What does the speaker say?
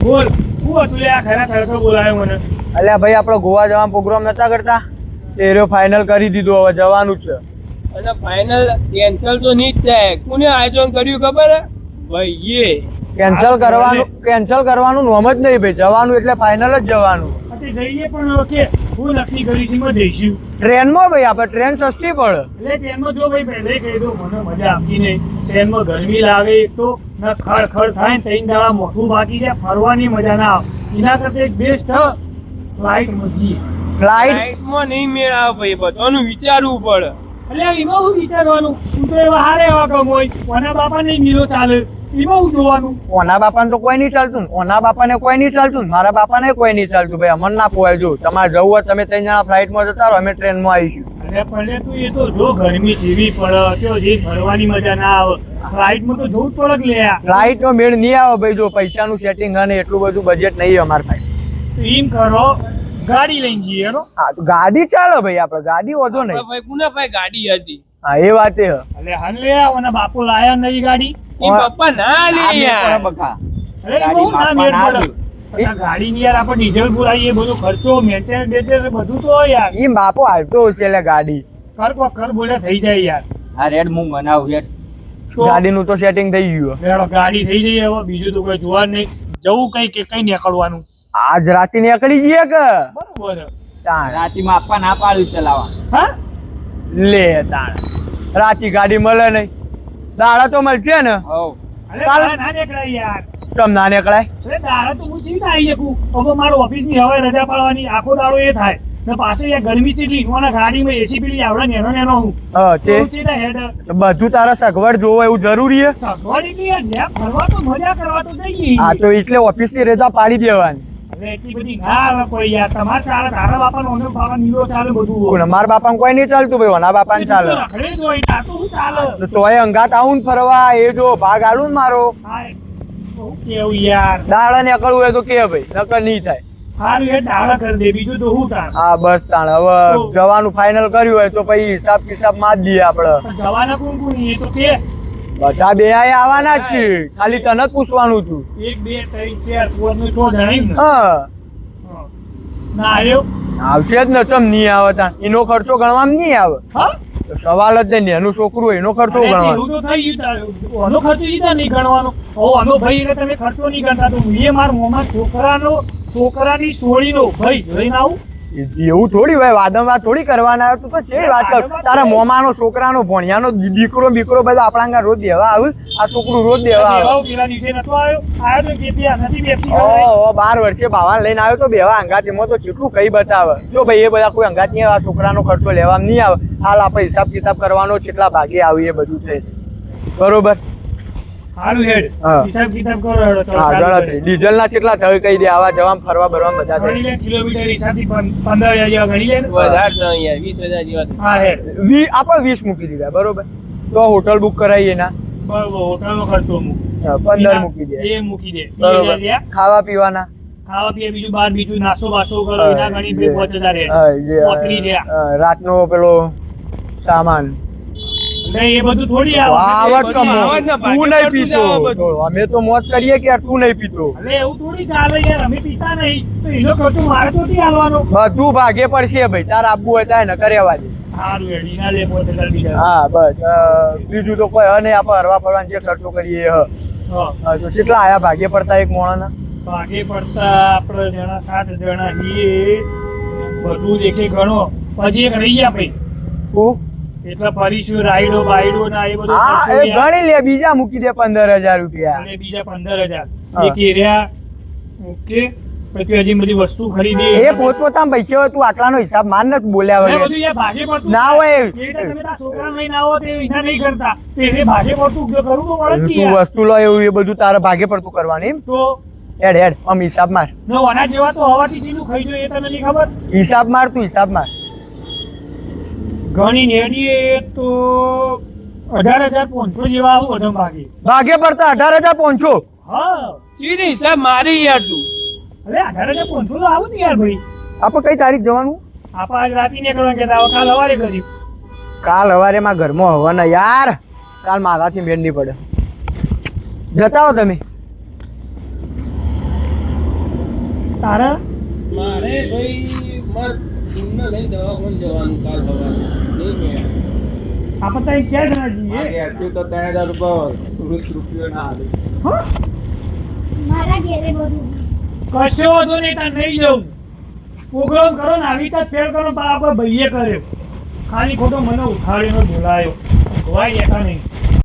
બોલ શું હતું લે આ ખરેખર બોલાયો મને? અલ્યા ભાઈ આપણે ગોવા જવાનો પ્રોગ્રામ નતા કરતા એરો ફાઇનલ કરી દીધું, હવે જવાનું જ છે. અને ફાઇનલ કેન્સલ તો નહીં જ થાય. કોને આયોજન કર્યું ખબર હે ભાઈ? કેન્સલ કરવાનું નોમ જ નહીં ભાઈ, જવાનું એટલે ફાઇનલ જ જવાનું. જઈએ પણ ઓકે હું નક્કી કરીશું માં જઈશું ટ્રેનમાં ભાઈ, આપણે ટ્રેન સસ્તી પડે. એટલે ટ્રેનમાં જો ભાઈ પહેલે કહી દઉં મને મજા આવતી નહીં. ટ્રેનમાં ગરમી લાગે એક તો ના ખડ થાય ને ત્રણ દાડા મોઢું બાકી જાય, ફરવાની મજા ના આવે. એના કરતા એક બેસ્ટ ફ્લાઇટમાં જઈએ. ફ્લાઇટમાં નહીં મેળ આવે ભાઈ, બધાનું વિચારવું પડે. એટલે એમાં હું વિચારવાનું? હું તો એવા હારે એવા ગમોય કોના બાપા નહીં નીલો ચાલે એમાં હું જોવાનું. ઓના બાપાને તો કોઈ નહીં ચાલતું, ઓના બાપાને કોઈ નહીં ચાલતું, મારા બાપાને કોઈ નહીં ચાલતું ભાઈ. અમને ના પોવાય. જો તમારે જવું હોય તમે 3 જણા ફ્લાઇટમાં જતા રહો, અમે ટ્રેનમાં આવીશું. અરે પણ તું એ તો જો ગરમી જેવી પડે તો જે ફરવાની મજા ના આવે. ફ્લાઇટમાં તો જવું જ પડે લે. ફ્લાઇટ નો મેળ નહીં આવે ભાઈ, જો પૈસાનું સેટિંગ અને એટલું બધું બજેટ નહીં અમારે ભાઈ. તો એમ કરો ગાડી લઈને જઈએ. હા તો ગાડી ચાલે ભાઈ, આપણે ગાડી વધો નહીં ભાઈ કોના ભાઈ ગાડી હતી? હા એ વાત એ એટલે હાલ લે આવવાના બાપુ લાયા નહીં ગાડી. ઈ પપ્પા ના લે યાર. અરે એમાં ના મેળ પડે. ગાડી ની યાર આપણે ડીઝલ પુરાઈએ, બધો ખર્ચો મેન્ટેનન્સ બધું તો યાર. ઈ બાપો હાલતો હશે એટલે ગાડી કર બોલે થઈ જાય યાર. આ રેડ હું બનાવું યાર. ગાડીનું તો સેટિંગ થઈ ગયું. મેળો ગાડી થઈ જઈએ હવે, બીજું તો કઈ જોવા નહીં. જવું કઈ કે કઈ નીકળવાનું. આજ રાતે નીકળી જઈએ કે બરોબર. રાતીમાં આપવા ના પાડ્યું ચલાવવા. હા લે તાણ રાતી ગાડી મળે નહીં, દાડા તો મળશે ને. હવ અરે દાડા ના નીકળાય યાર. ચમ ના નીકળાય? અરે દાડા તો હું સીધા આવી શકું. હવે મારો ઓફિસ ની હવે રજા પાડવાની, આખો દાડો એ થાય ને પાછળ યાર ગરમી ચેટલી. મને ગાડીમાં એસી પેલી આવડે નેનો હું તે સીધા હેડ બધું તારા સગવડ જોવો એવું જરૂરી છે. સગવડ એટલી યાર, જ્યાં ફરવા તો મજા કરવા તો જઈએ. હા તો એટલે ઓફિસ ની રજા પાડી દેવાની. હવે એટલી બધી ના આવે કોઈ યાર. તમારે ચાલે, તારા બાપાનો ઓનો બાપા નીલો ચાલે બધું. કોણ મારા બાપાને કોઈ નહીં ચાલતું ભાઈ, ઓના બાપાને ચાલે. રખડે જ હોય, આ તો શું ચાલે? તોય અંગાત આવું ને ફરવા, એ જો ભાગ આલું ને મારો. હા શું કેવું યાર. દાડા નીકળવું હોય તો કે ભાઈ, નકર નહીં થાય. હારું એ દાડા કરી દે, બીજું તો હું તાણ. હા બસ તાણ હવે જવાનું ફાઇનલ કર્યું હોય તો પછી હિસાબ કિસાબ માં જ દઈએ આપડે. જવાના કોણ કોણ એ તો કે બધા બે આવવાના જ છે, ખાલી તને જ પૂછવાનું હતું. 1 2 3 4 4 નું 6 જણાય ને. હા ના આવ્યો. આવશે જ ને, ચમ નહીં આવે તાણ. એનો ખર્ચો ગણવામાં નહીં આવે. હા તો સવાલ જ નહીં, એનું છોકરું હોય એનો ખર્ચો ગણવાનો. એવું તો થઈ ગયું. આનો ખર્ચો ઈતા નહીં ગણવાનો. ઓ આનો ભાઈ એટલે તમે ખર્ચો નહીં ગણતા. તો એ મારા મોમાં છોકરાની સોળીનો ભાઈ લઈને આવું. એવું થોડી હોય, વાદમાં થોડી કરવાના. તું તો છે વાત કર. તારા મોમાનો છોકરાનો ભણિયાનો દીકરો બીકરો બધા આપણા રોજ દેવા આવે. આ છોકરું રોજ દેવા આવે. પેલા દિવસે નતો આવ્યો તો કે નથી બેસી ગયો. ઓહો 12 વર્ષે ભાવાને લઈને આવ્યો તો બેવા અંગાત. એમાં તો કેટલું કઈ બતાવે. જો ભાઈ એ બધા કોઈ અંગાત નહીં આવે, આ છોકરાનો ખર્ચો લેવામાં નહીં આવે. હાલ આપણે હિસાબ કિતાબ કરવાનો, કેટલા ભાગે આવી એ બધું છે બરોબર. હારું હેડ હિસાબ કિતાબ કરો. હા ગણતરી ડીઝલ ના કેટલા થયું કહી દે. આવા જવામાં ફરવા ભરવા બધા ગણી લે કિલોમીટર હિસાબથી 15,000 જેવા ગણી લે ને. વધારે તો યાર 20,000 જેવા થશે. હા હેડ આપણે 20 મૂકી દીધા બરોબર. તો હોટલ બુક કરાવીએ ના બરોબર. હોટલનો ખર્ચો મૂક 15 મૂકી દે. એ મૂકી દે બરોબર. ખાવા પીવાના ખાવા પીવા બીજું બાર બીજું નાસ્તો બાસ્તો કરો એના ગણી 5,000 હેડ. રાતનો પેલો સામાન નહીં એ બધું થોડી આવત કમો. તું નહીં પીતો, અમે તો મોજ કરીએ કે તું નહીં પીતો. અરે એવું થોડી ચાલે યાર. અમે પીતા નહીં તો એનો ખર્ચો મારે તો નહીં આલવાનો. બધું ભાગે પડશે ભાઈ. તારે આપવું હોય તારે ન કર્યા દે. સારું હેડ એના લે 5,000 બીજા. હા બસ બીજું તો કોઈ હ નહીં. આપણે હરવા ફરવાનો જે ખર્ચો કરીએ હા તો કેટલા આયા ભાગે પડતા એક મોણાના? ભાગે પડતા આપણે જણા 7 જણા છીએ. બધું દેખે ગણો પછી એક રહી ગયા ભાઈ. હું એટલે ફરીશું રાઈડો બાઈડો ના એ બધું હા ખર્ચો એ યાર. ગણી લે. બીજા મૂકી દે 15,000 રૂપિયા. અને બીજા 15,000 હા. એક એરિયા. ઓકે પછી હજી બધી વસ્તુ ખરીદી. એ પોતપોતાના પૈસે હોય. તું આટલાનો હિસાબ માર ને બોલ્યા એ વગર. બધું યાર ભાગે પડતું ના હોય. એ રીતે તમે તારા છોકરાને લઈને આવો તે વિના નહીં કરતા. તો એને ભાગે પડતું ઉપયોગ કરવું તો પડે જ કે તું યાર. વસ્તુ લો એવું એ બધું તારે ભાગે પડતું કરવાનું એમ. તો હેડ હેડ આમ હિસાબ માર. નો આના જેવા તો હવાથી ચીનું ખાઈ જોઈએ એ તને નહીં ખબર. હિસાબ માર તું હિસાબ માર. ઘણી નેડીએ તો 18,500 જેવા આવું અઢમ ભાગે. ભાગે પડતા 18,500. હા સીધી હિસાબ મારી યાર તું. અરે 18,500 તો આવું ને યાર ભાઈ. આપણે કઈ તારીખ જવાનું? આપણે આજ રાતી નીકળવા કહેતા હવે કાલ સવારે કર્યું. કાલ સવારે માં ઘરમાં હવાના યાર. કાલ મારાથી મેળ નહીં પડે. જતા હો તમે. તારે મારે ભાઈ માર એમને લઈ દવાખાને જવાનું કાલ સવારે નહીં મેળ. આપણે ત્યાં ક્યાં જણા જઈએ ઘેરથી તો 3000 રૂપિયો ના આવે. હા? મારા ઘેરે બધું કશો વાંધો નહીં, તાર નહીં જવું. પ્રોગ્રામ કરો ને આવી રીતે ફેર કરો, પણ આપણે ભાઈએ કર્યો. ખાલી ખોટો મને ઉઠાડીને બોલાયો. ભગવાન એકા નહીં.